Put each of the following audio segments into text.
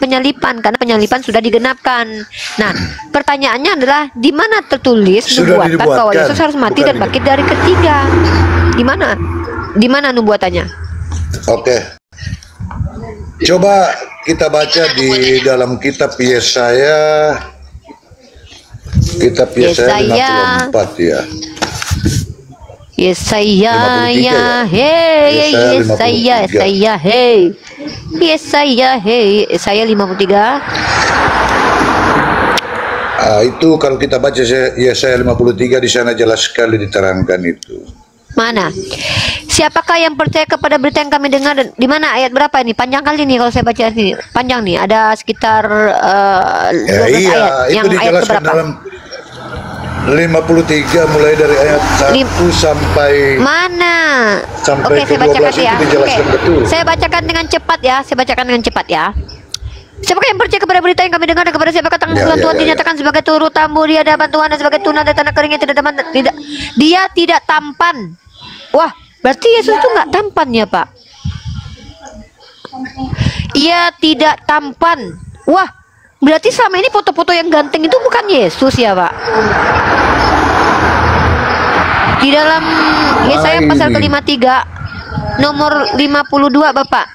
penyalipan karena penyalipan sudah digenapkan. Nah, pertanyaannya adalah di mana tertulis nubuatan bahwa Yesus harus mati dan bangkit dari ketiga? Di mana? Di mana nubuatannya? Oke. Coba kita baca di dalam kitab Yesaya. Kitab Yesaya 54 ya. Yesaya ya, hei, Yesaya, Yesaya, hei, Yesaya, hei, Yesaya 53. Itu kalau kita baca Yesaya 53 di sana jelas sekali diterangkan itu. Mana? Siapakah yang percaya kepada berita yang kami dengar? Di mana ayat berapa ini? Panjang kali nih kalau saya baca ini. Panjang nih, ada sekitar 12 ayat. Yang ayat keberapa? Dalam 53 mulai dari ayat 1 sampai mana? Sampai Oke, saya bacakan ya. Betul. Saya bacakan dengan cepat ya. Saya bacakan dengan cepat ya. Siapakah yang percaya kepada berita yang kami dengar dan kepada siapakah tanggungan Tuhan dinyatakan sebagai turut tambu di hadapan Tuhan dan sebagai tunas dari tanah kering yang tidak dia tidak tampan. Wah, berarti Yesus itu nggak tampan ya, Pak? Ia tidak tampan. Wah, berarti selama ini foto-foto yang ganteng itu bukan Yesus ya, Pak? Di dalam Yesaya pasal ke-53 nomor 52, Bapak.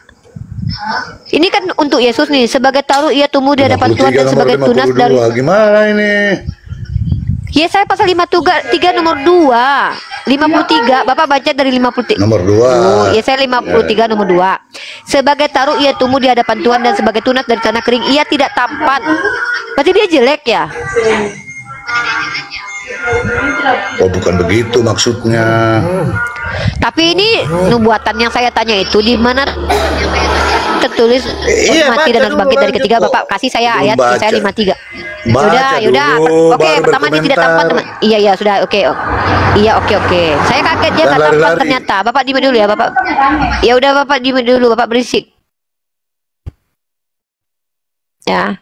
Ini kan untuk Yesus nih, sebagai taruh ia tumbuh di hadapan Tuhan dan sebagai tunas dari. Gimana ini? Yesaya pasal 53 nomor 2. 53, Bapak baca dari 53. Nomor 2. Yesaya 53 nomor 2. Sebagai taruh ia tumbuh di hadapan Tuhan dan sebagai tunas dari tanah kering ia tidak tampan. Berarti dia jelek ya? Oh, bukan begitu maksudnya. Tapi ini nubuatan yang saya tanya itu di mana tertulis mati dan harus bangkit dari ketiga. Bapak kasih saya ayat Yesaya 53. Yaudah. Oke, pertama dia tidak tampan, teman. Iya, sudah. Oke. Iya, oke. Saya kaget dia nggak tampan ternyata. Bapak diam dulu ya, Bapak. Ya udah, Bapak diam dulu, Bapak berisik. Ya.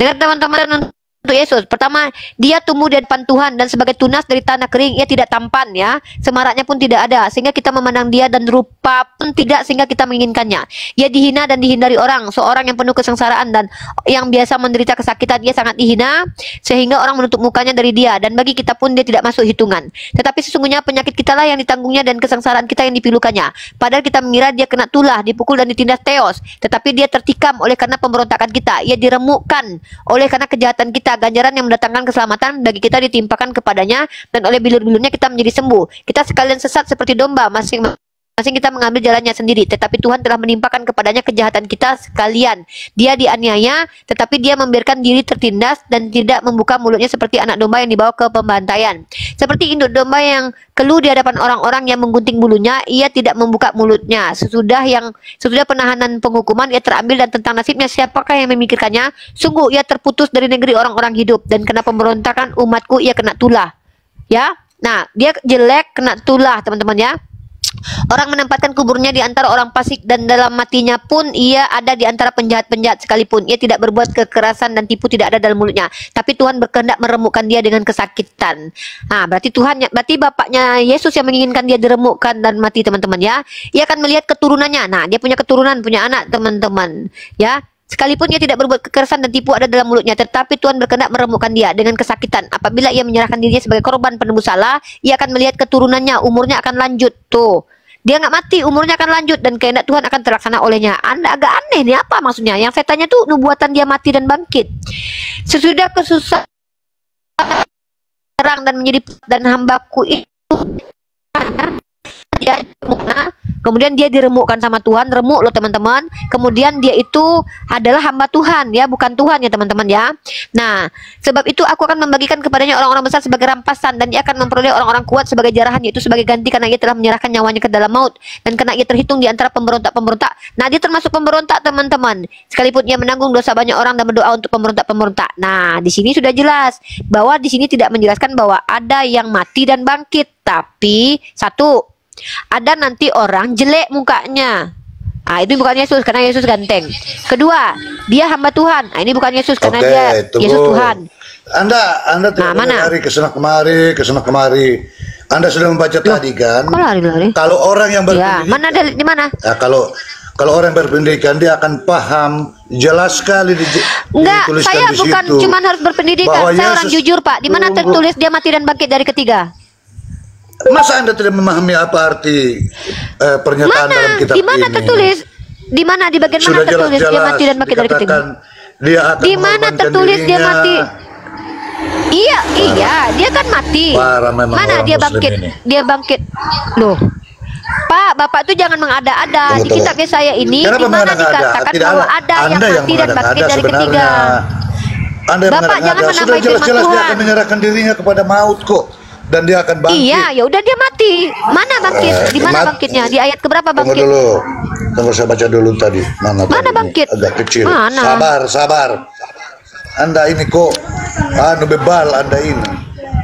Dengar teman-teman untuk Yesus. Pertama, dia tumbuh di depan Tuhan dan sebagai tunas dari tanah kering ia tidak tampan ya. Semaraknya pun tidak ada sehingga kita memandang dia dan rupa pun tidak sehingga kita menginginkannya. Ia dihina dan dihindari orang, seorang yang penuh kesengsaraan dan yang biasa menderita kesakitan. Ia sangat dihina sehingga orang menutup mukanya dari dia dan bagi kita pun dia tidak masuk hitungan. Tetapi sesungguhnya penyakit kita lah yang ditanggungnya dan kesengsaraan kita yang dipilukannya. Padahal kita mengira dia kena tulah, dipukul dan ditindas teos, tetapi dia tertikam oleh karena pemberontakan kita. Ia diremukkan oleh karena kejahatan kita. Ganjaran yang mendatangkan keselamatan bagi kita ditimpakan kepadanya dan oleh bilur-bilurnya kita menjadi sembuh. Kita sekalian sesat seperti domba, masing-masing kita mengambil jalannya sendiri, tetapi Tuhan telah menimpakan kepadanya kejahatan kita sekalian. Dia dianiaya, tetapi dia membiarkan diri tertindas dan tidak membuka mulutnya seperti anak domba yang dibawa ke pembantaian. Seperti induk domba yang keluh di hadapan orang-orang yang menggunting bulunya, ia tidak membuka mulutnya. Sesudah penahanan penghukuman, ia terambil dan tentang nasibnya siapakah yang memikirkannya? Sungguh ia terputus dari negeri orang-orang hidup dan kena pemberontakan umatku ia kena tulah. Ya, nah dia jelek kena tulah teman-teman ya. Orang menempatkan kuburnya di antara orang fasik dan dalam matinya pun ia ada di antara penjahat-penjahat sekalipun. Ia tidak berbuat kekerasan dan tipu tidak ada dalam mulutnya. Tapi Tuhan berkehendak meremukkan dia dengan kesakitan. Nah, berarti bapaknya Yesus yang menginginkan dia diremukkan dan mati teman-teman ya. Ia akan melihat keturunannya. Nah, dia punya keturunan, punya anak teman-teman ya. Sekalipun ia tidak berbuat kekerasan dan tipu ada dalam mulutnya, tetapi Tuhan berkehendak meremukkan dia dengan kesakitan. Apabila ia menyerahkan dirinya sebagai korban penebus salah, ia akan melihat keturunannya, umurnya akan lanjut. Tuh, dia nggak mati, umurnya akan lanjut dan kehendak Tuhan akan terlaksana olehnya. Anda agak aneh nih, apa maksudnya? Yang saya tanya tuh nubuatan dia mati dan bangkit. Sesudah kesusahan terang dan menjadi dan hambaku itu dia kemudian dia diremukkan sama Tuhan, remuk loh teman-teman. Kemudian dia itu adalah hamba Tuhan ya, bukan Tuhan ya teman-teman ya. Nah, sebab itu aku akan membagikan kepadanya orang-orang besar sebagai rampasan dan dia akan memperoleh orang-orang kuat sebagai jarahan, yaitu sebagai ganti karena ia telah menyerahkan nyawanya ke dalam maut dan karena ia terhitung di antara pemberontak-pemberontak. Nah, dia termasuk pemberontak teman-teman. Sekalipun ia menanggung dosa banyak orang dan berdoa untuk pemberontak-pemberontak. Nah, di sini sudah jelas bahwa di sini tidak menjelaskan bahwa ada yang mati dan bangkit, tapi satu, ada nanti orang jelek mukanya. Ah, itu bukan Yesus karena Yesus ganteng. Kedua, dia hamba Tuhan. Nah, ini bukan Yesus karena dia Yesus Tuhan. Anda tidak lari kesana kemari. Anda sudah membaca tadi kan? Kok lari-lari? Kalau orang yang ya, mana ada di mana? Nah, kalau Kalau orang berpendidikan dia akan paham, jelas sekali Enggak, dituliskan saya di bukan situ cuma harus berpendidikan. bahwa Saya orang Yesus, jujur, Pak. Di mana tertulis dia mati dan bangkit dari ketiga? masa Anda tidak memahami apa arti pernyataan Mana? dalam kitab Di mana ini? tertulis? Di mana? Di bagian mana Sudah tertulis dia jelas-jelas mati dan bangkit dari ketiga? dikatakan dia akan Di mana mengorbankan tertulis dia dirinya. mati? Iya, dia kan mati. Parah memang Mana orang dia Muslim bangkit? ini. Dia bangkit. Loh. Pak, Bapak tuh jangan mengada-ada. Di Tunggu. kitabnya saya ini Kenapa di mana mengada-ngada? dikatakan Tidak bahwa ada. ada yang Anda yang mati dan bangkit mengada-ngada dari sebenarnya. ketiga. Anda yang Bapak jangan mengada-ngada. Sudah menamai firman jelas-jelas dia Tuhan. akan menyerahkan dirinya kepada maut kok, dan dia akan bangkit. Iya, ya udah dia mati. Mana bangkit? Di mana Mat- bangkitnya? Di ayat keberapa Tunggu bangkit? dulu. Tunggu saya baca dulu tadi. Mana Mana tadi? bangkit? Agak kecil. Mana? Sabar. Anda ini kok bebal Anda ini.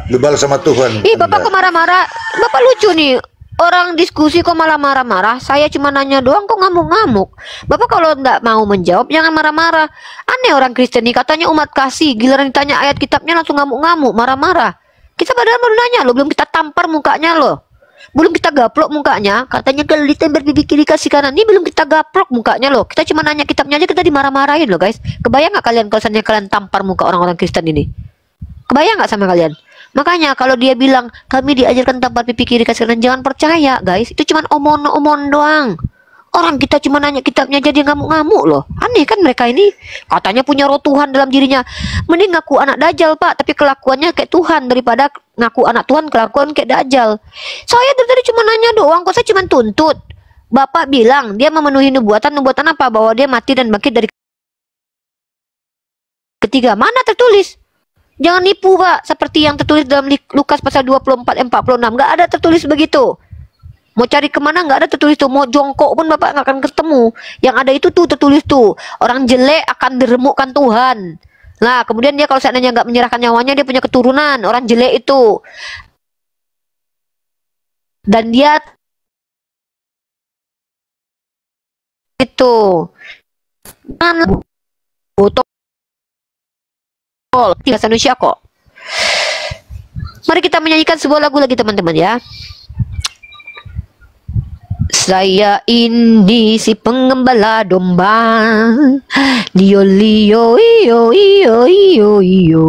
Bebal sama Tuhan. Ih, Bapak Anda. kok marah-marah? Bapak lucu nih. Orang diskusi kok malah marah-marah. Saya cuma nanya doang kok ngamuk-ngamuk. Bapak kalau nggak mau menjawab jangan marah-marah. Aneh orang Kristen nih, katanya umat kasih, giliran ditanya ayat kitabnya langsung ngamuk-ngamuk, marah-marah. Kita padahal baru nanya loh, belum kita tampar mukanya loh. Belum kita gaplok mukanya, katanya kalau ditemper pipi kiri kasih kanan. Ini belum kita gaplok mukanya loh. Kita cuma nanya kitabnya aja kita dimarah-marahin loh guys. Kebayang nggak kalian kalau seandainya kalian tampar muka orang-orang Kristen ini? Kebayang nggak sama kalian? Makanya kalau dia bilang kami diajarkan tampar pipi kiri kasih kanan, jangan percaya guys. Itu cuma omong-omong doang. Orang kita cuma nanya kitabnya jadi ngamuk-ngamuk loh. Aneh kan mereka ini. Katanya punya roh Tuhan dalam dirinya. Mending ngaku anak Dajjal Pak, tapi kelakuannya kayak Tuhan daripada ngaku anak Tuhan kelakuan kayak Dajjal. Saya dari tadi cuma nanya doang, kok saya cuma tuntut. Bapak bilang dia memenuhi nubuatan apa? Bahwa dia mati dan bangkit dari ketiga. Mana tertulis? Jangan nipu Pak, seperti yang tertulis dalam Lukas pasal 24 46. Nggak ada tertulis begitu. Mau cari kemana nggak ada tertulis tuh. Mau jongkok pun Bapak nggak akan ketemu. Yang ada itu tuh tertulis tuh. Orang jelek akan diremukkan Tuhan. Nah kemudian dia kalau seandainya nggak menyerahkan nyawanya, dia punya keturunan orang jelek itu. Dan dia itu kan botol bahasa Indonesia kok. Mari kita menyanyikan sebuah lagu lagi teman-teman ya. Saya ini si pengembala domba. Lio lio iyo iyo iyo iyo.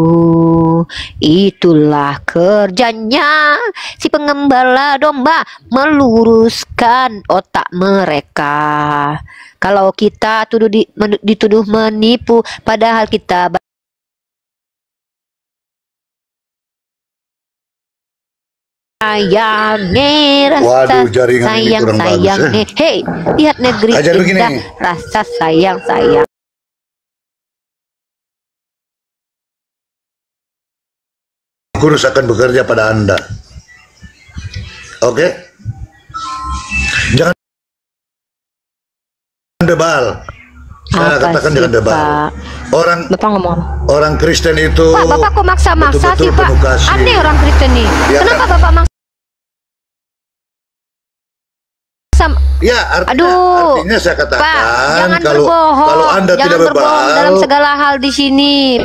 Itulah kerjanya si pengembala domba, meluruskan otak mereka. Kalau kita dituduh menipu, padahal kita sayang rasa Waduh, jaringan ini sayang kurang bagus, hei lihat negeri Ajar indah begini. rasa sayang Kurus akan bekerja pada Anda. Oke? Jangan bebal. Saya Apa katakan sih, jangan bebal. Pak? Orang Bapak ngomong Kristen itu Pak, Bapak kok maksa-maksa sih betul-betul Pak? penuh kasih. Aneh orang Kristen nih. Ya, Kenapa kan? Bapak maksa? Ya, artinya saya katakan Pak, jangan kalau Anda jangan tidak berbohong bebal dalam segala hal di sini.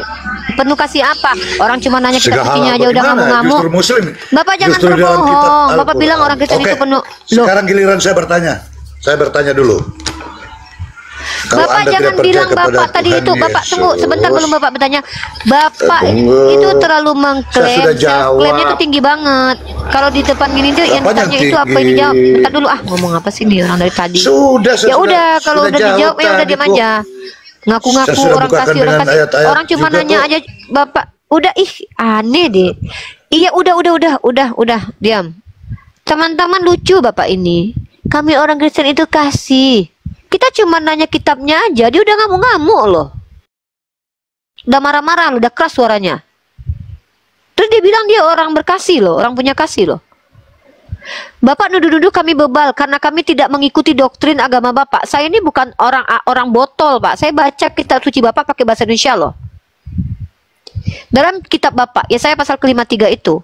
Penuh kasih apa? Orang cuma nanya kitab segala sucinya hal aja udah bagaimana? ngamuk-ngamuk. Justru Muslim. Bapak jangan justru dalam kitab berbohong. Bapak Al-Quran. bilang orang Kristen Oke, itu penuh. Loh, sekarang giliran saya bertanya. Saya bertanya dulu. Kalau Bapak Anda jangan tidak percaya bilang kepada Bapak tadi Tuhan itu. Bapak Yesus, tunggu sebentar belum Bapak bertanya. Bapak Tunggu. itu terlalu Saya mengklaim. sudah jawab. Klaimnya itu tinggi banget. Kalau di depan gini tuh yang Apanya ditanya itu apa tinggi? yang dijawab. Bentar dulu ngomong apa sih nih orang dari tadi. Sudah, saya Ya udah kalau udah jawab dijawab ya udah tadi diam kok. aja. Ngaku-ngaku Saya sudah orang bukakan kasih dengan ayat-ayat Orang cuma juga nanya kok. aja Bapak. Udah aneh deh. Iya udah diam. Teman-teman lucu Bapak ini. Kami orang Kristen itu kasih. Kita cuma nanya kitabnya aja, dia udah ngamuk-ngamuk loh. Udah marah-marah loh, udah keras suaranya. Terus dia bilang dia orang berkasih loh, orang punya kasih loh. Bapak nuduh-nuduh kami bebal karena kami tidak mengikuti doktrin agama Bapak. Saya ini bukan orang botol Pak. Saya baca kitab suci Bapak pakai bahasa Indonesia loh. Dalam kitab Bapak, Yesaya pasal ke-53 itu.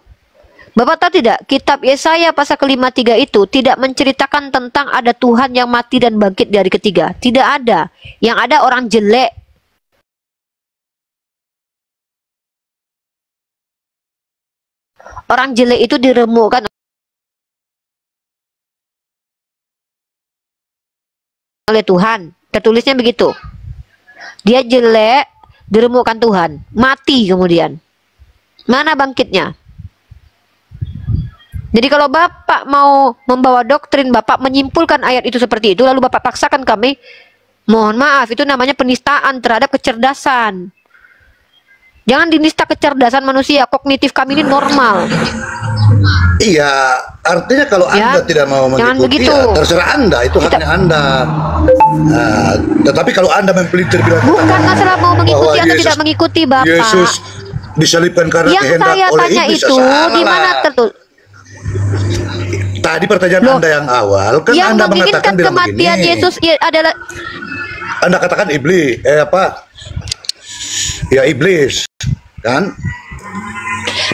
Bapak tahu tidak, kitab Yesaya pasal ke-53 itu tidak menceritakan tentang ada Tuhan yang mati dan bangkit dari ketiga. Tidak ada. Yang ada orang jelek. Orang jelek itu diremukkan oleh Tuhan. Tertulisnya begitu. Dia jelek, diremukkan Tuhan, mati kemudian. Mana bangkitnya? Jadi kalau Bapak mau membawa doktrin, Bapak menyimpulkan ayat itu seperti itu, lalu Bapak paksakan kami, mohon maaf, itu namanya penistaan terhadap kecerdasan. Jangan dinista kecerdasan manusia, kognitif kami ini normal. Iya, artinya kalau Ya, Anda tidak mau jangan mengikuti, begitu. ya terserah Anda, itu haknya Anda. Nah, tetapi kalau Anda mempelintir bilang Bukan masalah mau mengikuti atau tidak mengikuti, Bapak. Yesus disalibkan karena Yang kehendak saya oleh tanya iblis, itu di mana tertulis? Tadi pertanyaan Loh, Anda yang awal kan Yang Anda menginginkan mengatakan bilang kematian begini. Yesus adalah Anda katakan iblis, Ya iblis, kan?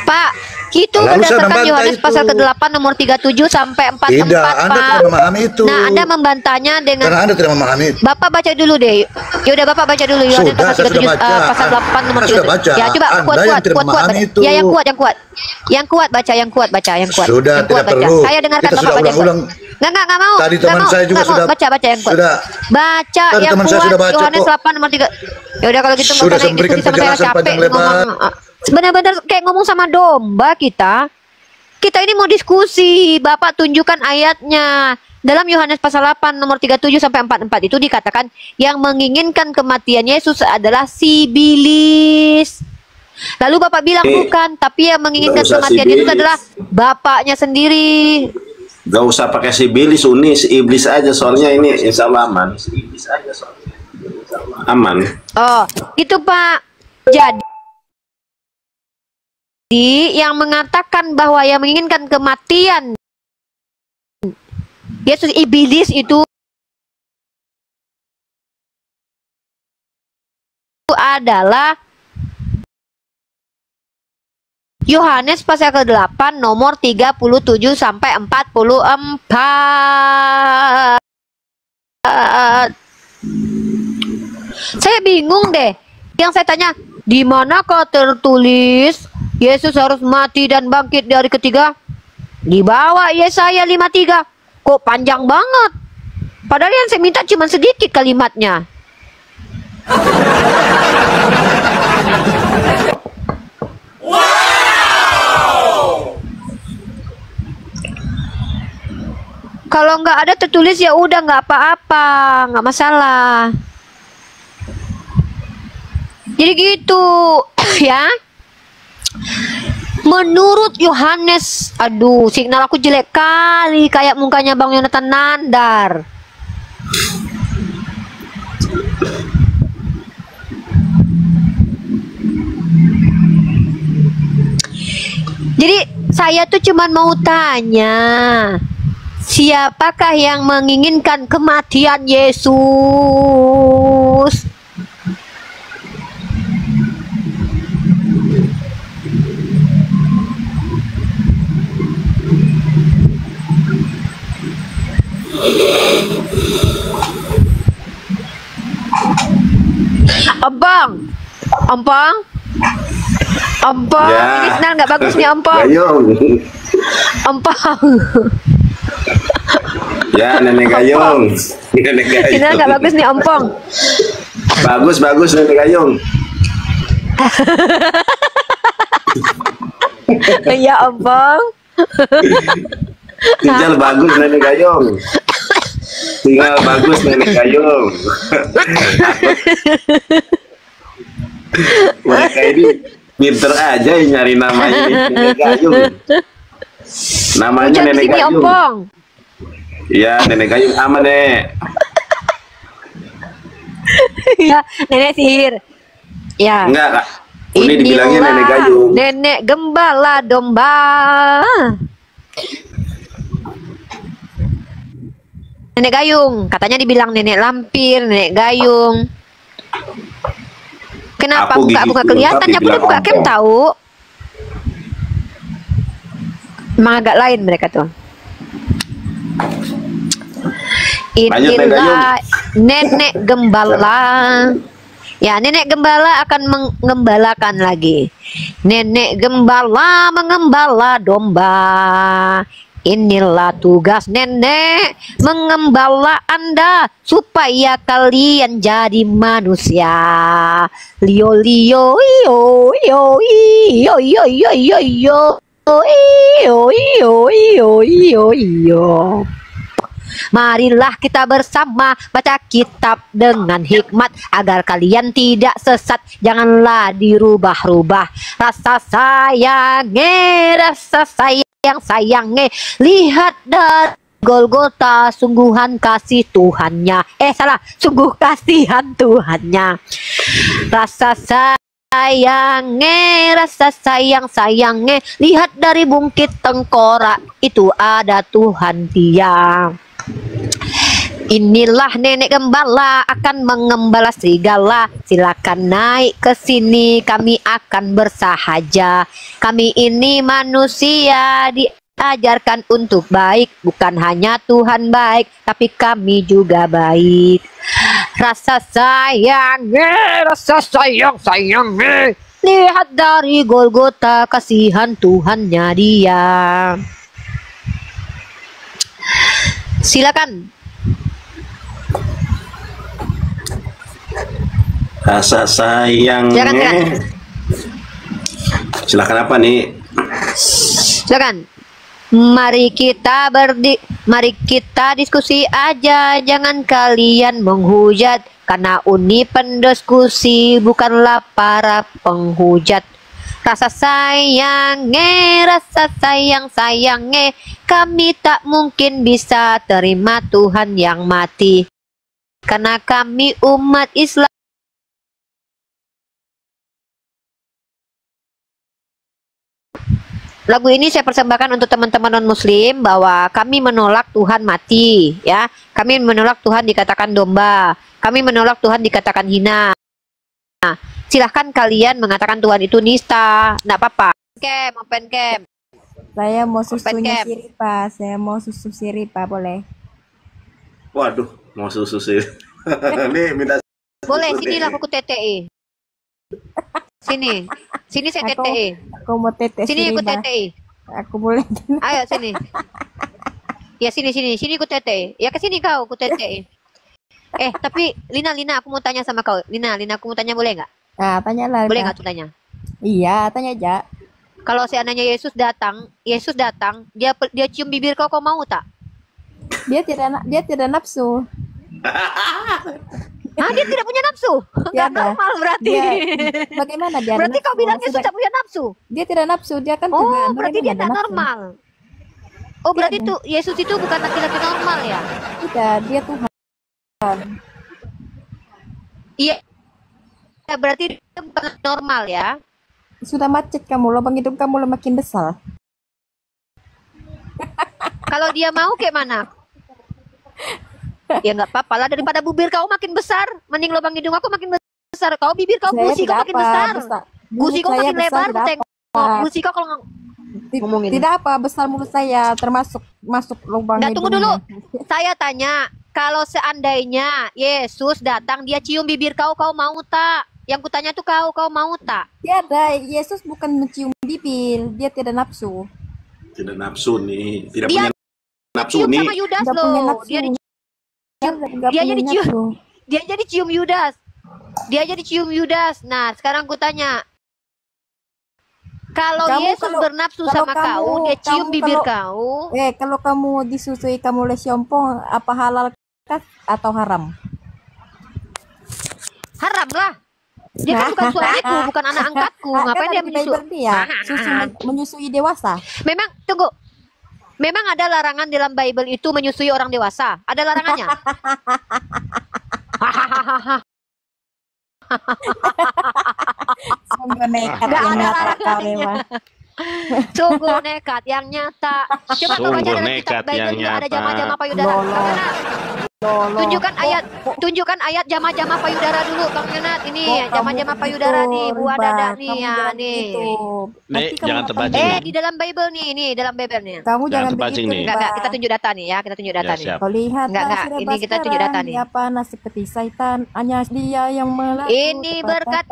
Pak, itu Lalu saya berdasarkan membantah Yohanes itu. pasal ke-8 nomor 37 sampai 44, Tidak, Anda Pak. tidak memahami itu. Nah, Anda membantahnya dengan Karena Anda tidak memahami. Bapak baca dulu deh. Ya udah Bapak baca dulu Yohanes Sudah, pasal saya sudah 37 baca. pasal 8 nomor Anda sudah 37. baca. Ya coba Anda kuat yang tidak baca. memahami itu. Ya yang kuat. Yang kuat baca, yang kuat baca. Sudah, Yang kuat tidak baca. perlu. Saya dengarkan Kita Bapak sudah baca yang kuat. ulang-ulang. Enggak mau. Tadi Nggak teman mau, saya juga nggak mau. sudah Baca yang kuat. sudah. Baca Tadi yang teman saya kuat sudah baca Yohanes kok. 8 nomor 3. Ya udah kalau gitu nggak Sudah usah naik memberikan diskusi sama saya, penjelasan capek panjang lebar. ngomong. Benar-benar kayak ngomong sama domba kita. Kita ini mau diskusi, Bapak tunjukkan ayatnya. Dalam Yohanes pasal 8 nomor 37 sampai 44 itu dikatakan yang menginginkan kematian Yesus adalah si iblis. Lalu Bapak bilang bukan, tapi yang menginginkan Nggak usah kematian si Yesus iblis. adalah Bapaknya sendiri. Gak usah pakai si Billy, Suni, si iblis aja soalnya ini insya Allah aman. Aman. Oh, itu Pak. Jadi yang mengatakan bahwa yang menginginkan kematian Yesus iblis itu adalah Yohanes pasal ke-8 nomor 37 sampai 44. Saya bingung deh. Yang saya tanya, di manakah tertulis Yesus harus mati dan bangkit dari ketiga? Di bawah Yesaya 53. Kok panjang banget? Padahal yang saya minta cuma sedikit kalimatnya. Kalau nggak ada tertulis ya udah nggak apa-apa, nggak masalah. Jadi gitu, ya. Menurut Yohanes, aduh, signal aku jelek kali, kayak mukanya Bang Yonatan Nandar. Jadi saya tuh cuman mau tanya, siapakah yang menginginkan kematian Yesus? Ampang, Ya. ini sinyal nggak bagus nih Ampang. Gayung. Ampang, Ya Nenek Gayung. Nenek Gayung. sinyal nggak bagus nih Ampang. Bagus Nenek Gayung. Ya Ampang. Tinggal bagus Nenek Gayung. Tinggal bagus Nenek Gayung. Mereka ini pinter aja yang nyari nama ini Nenek Gayung. Namanya Hujan Nenek sini Gayung. Ampang. Iya Nenek Gayung aman Nek. Ya, nenek sihir. Ya. Enggak Kak. Ini dibilangnya Inilah Nenek Gayung. Nenek gembala domba. Nenek Gayung, katanya dibilang nenek lampir, nenek Gayung. Kenapa Aku muka gigi nggak belum, kelihatan? tapi Aku udah bilang buka cam ompong. tahu. Emang agak lain mereka tuh. Lanjut, Nenek Inilah nenek gembala. Ya, nenek gembala akan mengembalakan lagi. Nenek gembala mengembala domba. Inilah tugas nenek mengembala Anda supaya kalian jadi manusia. Lio lio yo yo yo yo yo yo yo yo yo yo yo. Marilah kita bersama baca kitab dengan hikmat agar kalian tidak sesat. Janganlah dirubah-rubah rasa sayangnya. Lihat dari Golgota, sungguhan kasih Tuhannya. Sungguh kasihan Tuhannya. Rasa sayangnya. Lihat dari bukit tengkorak, itu ada Tuhan dia. Inilah nenek gembala akan mengembala serigala. Silakan naik ke sini, kami akan bersahaja. Kami ini manusia diajarkan untuk baik. Bukan hanya Tuhan baik, tapi kami juga baik. Rasa sayangnya. Lihat dari Golgota, kasihan Tuhannya dia. Silakan. Rasa sayangnya. Silakan apa nih? Silakan. Mari kita diskusi aja, jangan kalian menghujat, karena Uni pendiskusi bukanlah para penghujat. Rasa sayangnya, kami tak mungkin bisa terima Tuhan yang mati, karena kami umat Islam. Lagu ini saya persembahkan untuk teman-teman non-muslim bahwa kami menolak Tuhan mati, ya. Kami menolak Tuhan dikatakan domba. Kami menolak Tuhan dikatakan hina. Nah, silahkan kalian mengatakan Tuhan itu nista, enggak apa-apa. Open cam. Saya mau susunya Siripa. Saya mau susu Siripa, boleh? Waduh, mau susu sih. Nih minta. Boleh, sinilah aku TTE. Sini saya TTE. Aku mau tete Sini aku Siripa. TTE. Aku boleh. Ayo sini. Ya sini aku TTE. Ya ke sini kau, aku TTE. Tapi Lina aku mau tanya sama kau. Lina aku mau tanya, boleh nggak? Nah, tanyalah. Boleh nggak tuh tanya? Iya, tanya aja. Kalau seandainya Yesus datang, dia cium bibir kau mau tak? Dia tidak nafsu. Dia tidak punya nafsu. Nggak Tiada. normal berarti. Bagaimana dia? Berarti kau bilang Yesus tidak punya nafsu. Dia tidak nafsu, dia kan Oh, berarti dia bagaimana tidak nafsu? normal. Oh, berarti Tiada. tuh Yesus itu bukan laki-laki normal ya? Tidak, dia Tuhan. Iya. Ya, berarti dia bukan normal ya? Sudah macet kamu, lubang hidung kamu makin besar. Kalau dia mau kayak mana? Ya nggak apa-apa lah, daripada bibir kau makin besar, mending lubang hidung aku makin besar. Kau bibir kau, Saya gusi kau tidak makin apa, besar. Mulut Gusi kau saya makin besar, lebar, tidak tengok. apa. Gusi kau kalau ngomongin. Tidak apa, besar mulut saya termasuk masuk lubang Nggak, tunggu dulu. hidungnya. Saya tanya, kalau seandainya Yesus datang, dia cium bibir kau mau tak? Yang kutanya tuh kau mau tak? Tiada, Yesus bukan mencium bibir, dia tidak nafsu. Tidak nafsu nih. Tidak Dia punya nafsu cium nih. sama Yudas Nggak punya loh. nafsu. Nggak dia punya jadi cium. nafsu. Dia jadi cium Yudas. Nah, sekarang kutanya, kalau Yesus bernafsu sama kau, dia cium bibir kau. Kalau kamu disusui kamu oleh siompong, apa halal kah atau haram? Haram lah. Dia kan bukan suamiku, bukan anak angkatku. Ngapain dia menyusui? Menyusui dewasa. Memang, tunggu. Memang ada larangan dalam Bible itu menyusui orang dewasa. Ada larangannya. Sungguh nekat Nggak yang ada nyata larangannya. kau memang. Sungguh nekat yang nyata. Coba kau baca Sungguh dalam nekat kitab Bible yang juga ada nyata. jama-jama payudara. Lolo. Kang Yanat, Lolo. tunjukkan ayat jama-jama payudara dulu, Kang Yanat. Ini Kok jama-jama kamu payudara begitu, nih, buah Riba? dada nih Kamu ya jangan nih. begitu. Nih, Nanti kamu jangan akan terpancing. Di dalam Bible nih, dalam Bible nih. Kamu Jangan jangan terpancing begitu, nih. Enggak, Riba. kita tunjuk data nih ya, kita tunjuk data Ya, nih. siap. Kau lihat Enggak, sudah ini kita tunjuk data nih. Dia panas seperti syaitan, hanya dia yang melakukan Ini berkat,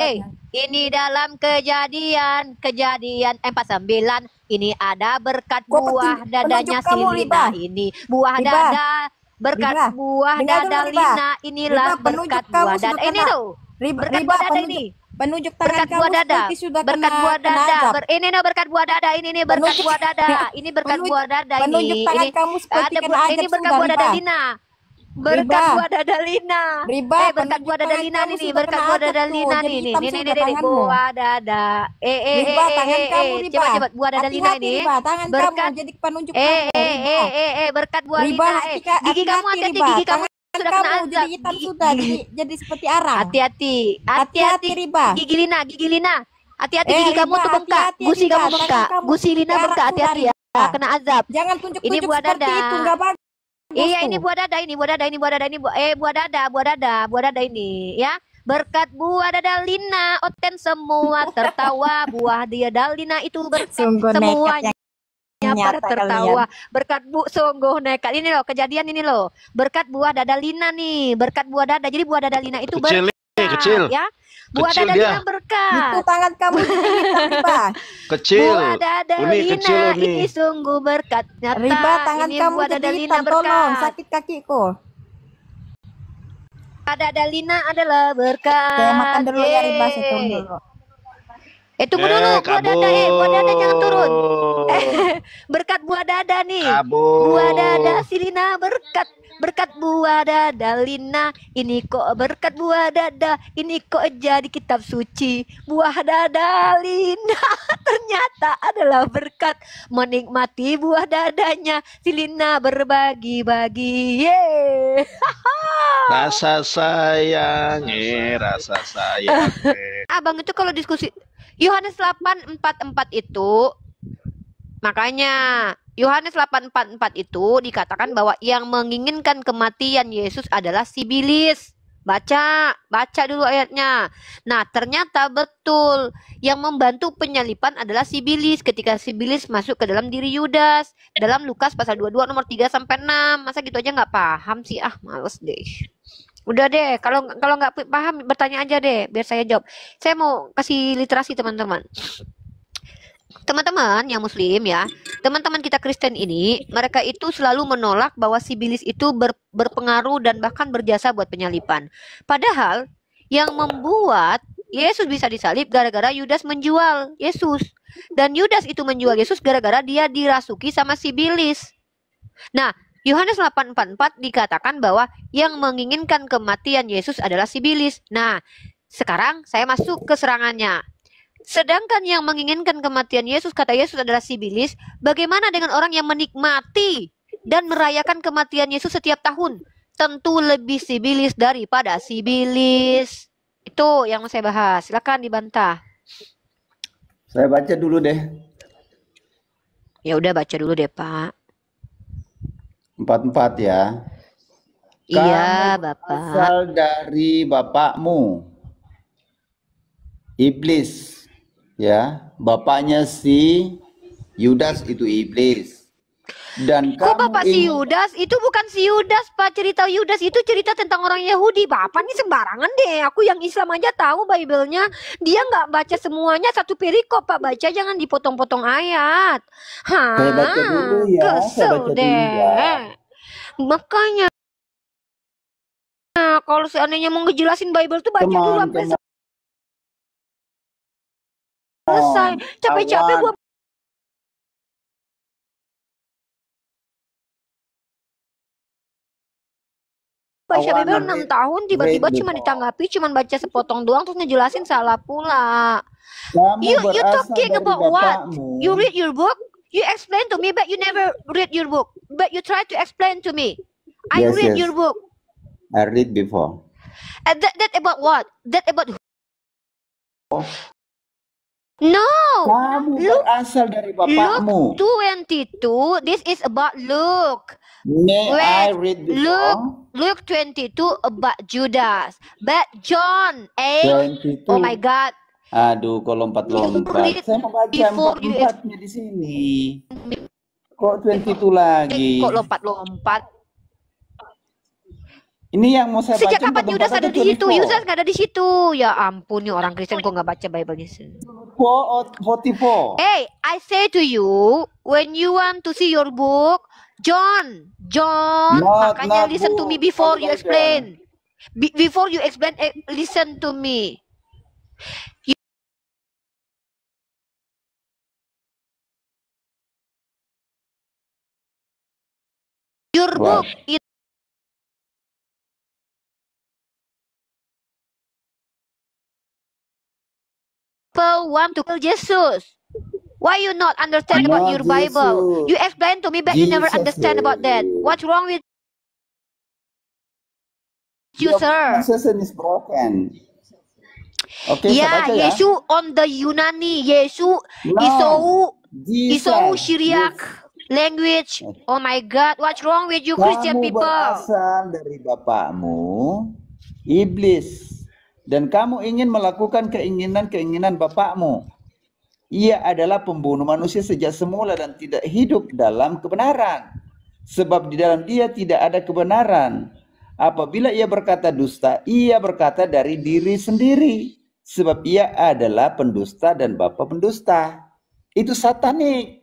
Ini dalam kejadian 49 ini ada berkat Kok buah dadanya penunjuk kamu, si Riba? Lina ini buah Riba. dada berkat Riba, buah dengar dada dulu, Riba. Lina inilah Riba, penunjuk berkat kamu buah sudah dada ini kena. tuh Riba, berkat Riba, buah dada penunjuk, ini penunjuk tangan berkat kamu buah dada seperti sudah berkat kena, buah kena dada azab. ini nih berkat buah dada ini berkat Penunjuk- buah dada ini berkat penunjuk- buah dada penunjuk ini tangan kamu seperti kena azab ini berkat sudah, buah dada Riba. Lina berkat Riba. buah dada Lina Riba, berkat penunjuk buah dada tangan Lina kamu nih sudah berkat kena buah azab dada tuh, Lina jadi nih hitam nih sudah nih tanganmu. buah dada Riba, tangan kamu, Riba. coba buah dada Lina Hati-hati, ini Riba, tangan berkat kamu jadi penunjuk kamu, Riba. berkat buah Riba, Lina gigi kamu hati-hati, hati-hati Riba. gigi kamu Tangan sudah kena kamu azab jadi hitam sudah, jadi seperti arang. hati-hati Hati-hati, Riba. gigi Lina hati-hati Eh, gigi kamu Riba, tuh bengkak hati-hati, gusi Riba. kamu Tangan bengkak kamu gusi Lina seperti bengkak arang hati-hati sudah, ya kena azab Jangan ini tunjuk-tunjuk buah seperti dada. itu, nggak bagus. Iya, tuh. ini buah dada, buah dada ini, ya. Berkat buah dada Lina, Oten semua tertawa, buah dia Dalina itu berkat Sungguh semuanya nekatnya pada nyata tertawa. Berkat Bu sungguh nekat. Ini loh, kejadian ini loh. Berkat buah dada Lina nih, berkat buah dada. Jadi buah dada Lina itu Kecil berkat, nih, kecil. ya. Buah Kecil dada dia. Lina berkat. Itu tangan kamu jadi hitam, Riba. Kecil. Buah dada Uni Lina kecil ini uni. sungguh berkat nyata. Riba, tangan Ini kamu buah jadi dada Lina hitam, tolong. berkat. Sakit kakiku. Dada Lina adalah berkat. Saya makan dulu ya, Riba. Saya turun Yeay. dulu. Tunggu dulu, buah dada jangan turun. kabur. Berkat buah dada nih. Kabur. Buah dada si Lina berkat buah dada Lina. Ini kok berkat buah dada, ini kok jadi kitab suci. Buah dada Lina ternyata adalah berkat menikmati buah dadanya. Si Lina berbagi-bagi. Yeay. Rasa sayang, rasa sayang. Abang itu kalau diskusi Yohanes 8:44 itu, makanya Yohanes 8:44 itu dikatakan bahwa yang menginginkan kematian Yesus adalah sibilis. Baca dulu ayatnya. Nah, ternyata betul yang membantu penyalipan adalah sibilis ketika sibilis masuk ke dalam diri Yudas. Dalam Lukas pasal 22 nomor 3 sampai 6. Masa gitu aja nggak paham sih? Males deh. Udah deh, kalau nggak paham bertanya aja deh, biar saya jawab. Saya mau kasih literasi teman-teman. Teman-teman yang muslim ya, teman-teman kita Kristen ini, mereka itu selalu menolak bahwa sibilis itu berpengaruh dan bahkan berjasa buat penyalipan. Padahal yang membuat Yesus bisa disalib gara-gara Yudas menjual Yesus. Dan Yudas itu menjual Yesus gara-gara dia dirasuki sama sibilis. Nah, Yohanes 8:44 dikatakan bahwa yang menginginkan kematian Yesus adalah sibilis. Nah, sekarang saya masuk ke serangannya. Sedangkan yang menginginkan kematian Yesus, kata Yesus, adalah sibilis. Bagaimana dengan orang yang menikmati dan merayakan kematian Yesus setiap tahun? Tentu lebih sibilis daripada sibilis. Itu yang mau saya bahas. Silakan dibantah. Saya baca dulu deh. Ya udah, baca dulu deh, Pak. 44 ya. Iya, Kamu Bapak. berasal dari bapakmu, iblis. Ya, bapaknya si Yudas itu iblis. Dan Kok kamu Bapak si Yudas? Itu bukan si Yudas, Pak. Cerita Yudas itu cerita tentang orang Yahudi. Bapak ini sembarangan deh. Aku yang Islam aja tahu Bible-nya. Dia nggak baca semuanya satu perikop, Pak. Baca, jangan dipotong-potong ayat. Saya baca dulu ya. Saya Kesel baca dulu deh. ya. Makanya kalau seandainya mau ngejelasin Bible tuh baca dulu sampai selesai. Capek-capek gua baca Bible 6 tahun, tiba-tiba cuma ditanggapi, cuma baca sepotong doang, terus ngejelasin salah pula. Kamu You berasal talking dari about what? bapakmu. You read your book? You explain to me, but you never read your book. But you try to explain to me. I Yes, read yes. your book. I read before. That about what? That about Oh. No. Kamu Look, berasal dari bapakmu. Luke 22. This is about Luke. May I Wait, read before? Luke 22 about Judas. But John 8. 22. Oh my God. Aduh, kok lompat-lompat. Saya mau baca Before you 44-nya di sini. Kok 22 lagi? Kok lompat-lompat? Ini yang mau saya Sejak baca kapan Yudas ada di situ? 44. Yudas nggak ada di situ. Ya ampun, nih orang Kristen kok nggak baca Bible-nya sih. 44. Hey, I say to you, when you want to see your book, John, makanya Not listen to me book, before you Bible. explain. Before you explain, listen to me. Your book What? is people want to kill Jesus. Why you not understand about Not your Bible? Jesus. You explain to me, but you never Jesus understand about that. is. What's wrong with you, Your sir? pronunciation is broken. Oke, saya Yeah, baca ya. Yesu on the Yunani. Yesu No. Isou Jesus. Syriac language. Oh my God, what's wrong with you Christian Kamu people? berasal dari bapakmu, iblis. Dan kamu ingin melakukan keinginan-keinginan bapakmu. Ia adalah pembunuh manusia sejak semula dan tidak hidup dalam kebenaran. Sebab di dalam dia tidak ada kebenaran. Apabila ia berkata dusta, ia berkata dari diri sendiri. Sebab ia adalah pendusta dan bapa pendusta. Itu satanik.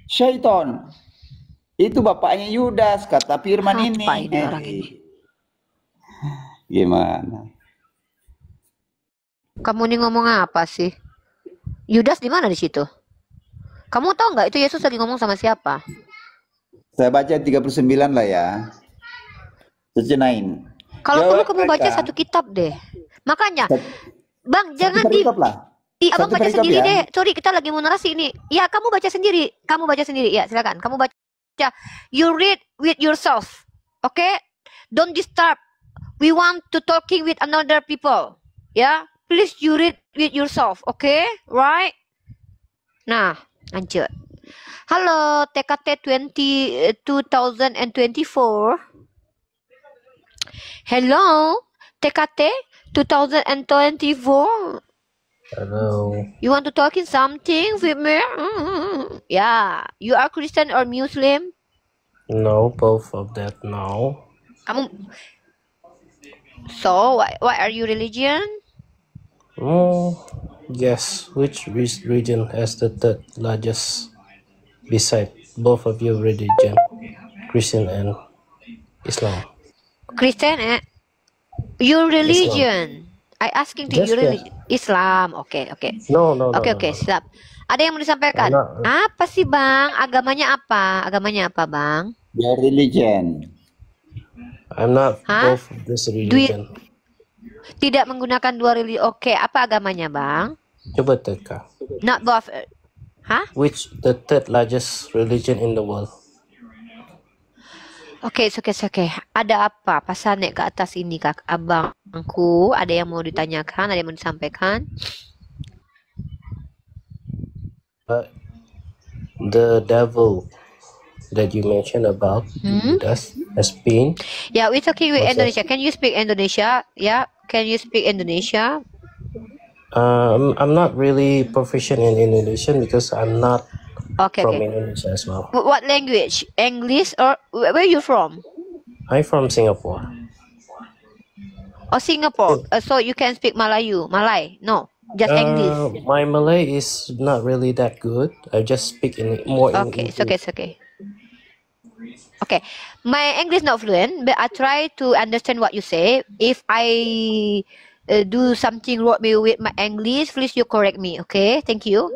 Syaiton. Itu bapaknya Yudas, kata firman ini. Apa ini orang ini? Gimana? Kamu nih ngomong apa sih? Yudas di mana di situ? Kamu tahu nggak itu Yesus lagi ngomong sama siapa? Saya baca 39 lah ya. 39. Kalau Jawab perlu kamu baca mereka. satu kitab deh. Makanya, Bang, Satu jangan di perikop lah. abang Satu baca perikop sendiri ya. deh. Sorry, kita lagi mau narasi ini. Ya, kamu baca sendiri. Kamu baca sendiri. Ya, silakan. Kamu baca. You read with yourself. Okay? Don't disturb. We want to talking with another people. Ya, please you read with yourself. Okay? Right? Nah, lanjut. Halo, TKT 2024. Hello, TKT 2024. Hello. You want to talking something with me? Yeah. You are Christian or Muslim? No, both of that no. Kamu. So, what are you religion? Yes. Which region has the third largest beside both of your religion, Christian and Islam? Christian, eh? Your religion. I asking to Just your that. religion. Islam. Okay, okay. No, no, no. Oke, no, oke, no. siap. Ada yang mau disampaikan? Anak. Apa sih, Bang? Agamanya apa? Agamanya apa, Bang? Your religion. I'm not Huh? both of this you- religion. Tidak menggunakan dua religi. Oke, apa agamanya, Bang? Coba teka. Not both. Hah? Which the third largest religion in the world? Oke, oke, oke. Ada apa? Pasal naik ke atas ini, Kak Abangku. Ada yang mau ditanyakan? Ada yang mau disampaikan? The devil that you mentioned about Judas has been Yeah, we're talking with What's that? Indonesia. Can you speak Indonesia? Yeah, can you speak Indonesia? I'm not really proficient in Indonesian because I'm not Okay, from okay. Indonesia as well. What language? English or where are you from? I'm from Singapore. Oh, Singapore. So you can speak Malay? No, just English. My Malay is not really that good. I just speak in more in Okay, it's English. okay, it's okay. Okay, my English not fluent, but I try to understand what you say. If I do something wrong with my English, please you correct me. Okay, thank you.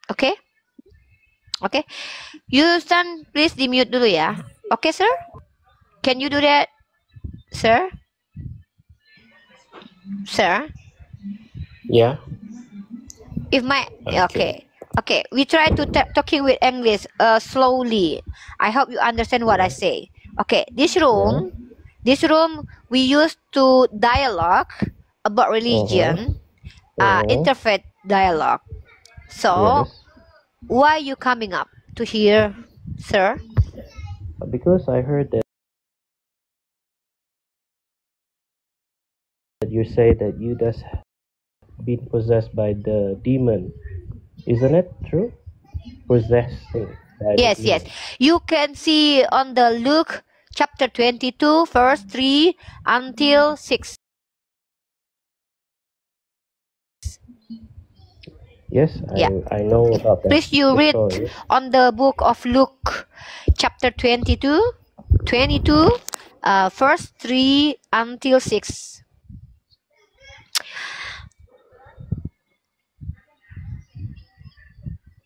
Okay, okay. You stand, please di mute dulu ya. Okay, sir. Can you do that, sir? Sir, Yeah. if my Okay. okay. Okay, we try to talking with English slowly. I hope you understand what I say. Okay, this room we used to dialogue about religion, interfaith dialogue. So, Yes. why you coming up to here, sir? Because I heard that you say that Judas been possessed by the demon. Isn't it true? Possessing. by the Yes, demon. yes. You can see on the Luke chapter 22, verse 3 until 6. Yes, Yeah. I know about that. Please you the read story. on the book of Luke, chapter 22, verse 3 until 6.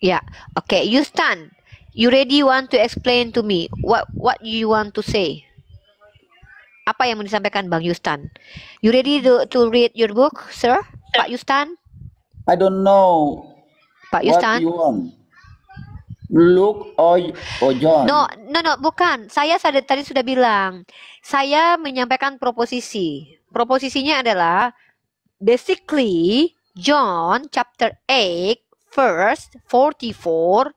Yeah. Okay, Yustan, you ready want to explain to me what you want to say? Apa yang mau disampaikan Bang Yustan? You ready to read your book, sir? Pak Yustan? I don't know Pak what Yustan? you want. Luke or John. No, bukan. Saya tadi sudah bilang. Saya menyampaikan proposisi. Proposisinya adalah basically John chapter 8 verse 44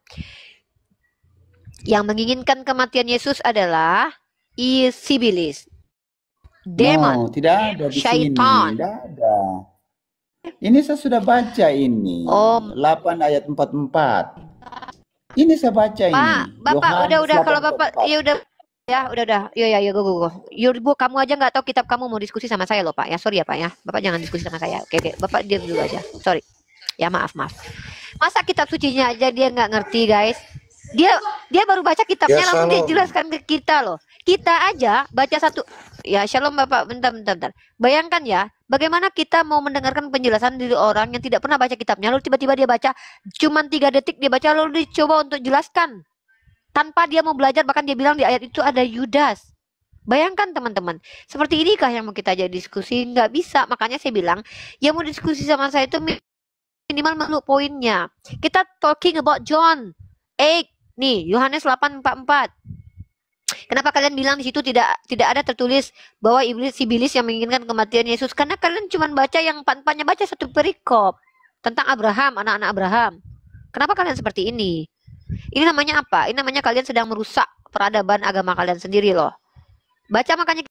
yang menginginkan kematian Yesus adalah Sibilis, demon, No, tidak ada di syaitan. sini. Tidak ada. Ini saya sudah baca ini. Oh. 8 ayat 44. Ini saya baca ini. Pak, Bapak Yohanes udah kalau Bapak 8:44. ya udah. Ya, go. Your book, kamu aja nggak tahu kitab kamu mau diskusi sama saya loh Pak. Ya sorry ya Pak ya. Bapak jangan diskusi sama saya. Oke. Bapak diam dulu aja. Sorry. Ya maaf. Masa kitab sucinya aja dia nggak ngerti guys. Dia baru baca kitabnya Ya, langsung dia shalom. jelaskan ke kita loh. Kita aja baca satu. Ya shalom Bapak. Bentar. Bayangkan ya, bagaimana kita mau mendengarkan penjelasan dari orang yang tidak pernah baca kitabnya, lalu tiba-tiba dia baca cuman 3 detik dia baca lalu dicoba untuk jelaskan. Tanpa dia mau belajar, bahkan dia bilang di ayat itu ada Yudas. Bayangkan teman-teman, seperti inikah yang mau kita jadi diskusi? Nggak bisa, makanya saya bilang, yang mau diskusi sama saya itu minimal meluk poinnya. Kita talking about John 8, nih Yohanes 8:44. Kenapa kalian bilang di situ tidak ada tertulis bahwa Sibilis yang menginginkan kematian Yesus? Karena kalian cuma baca yang empat-empatnya, baca satu perikop tentang Abraham, anak-anak Abraham. Kenapa kalian seperti ini? Ini namanya apa? Ini namanya kalian sedang merusak peradaban agama kalian sendiri loh. Baca makanya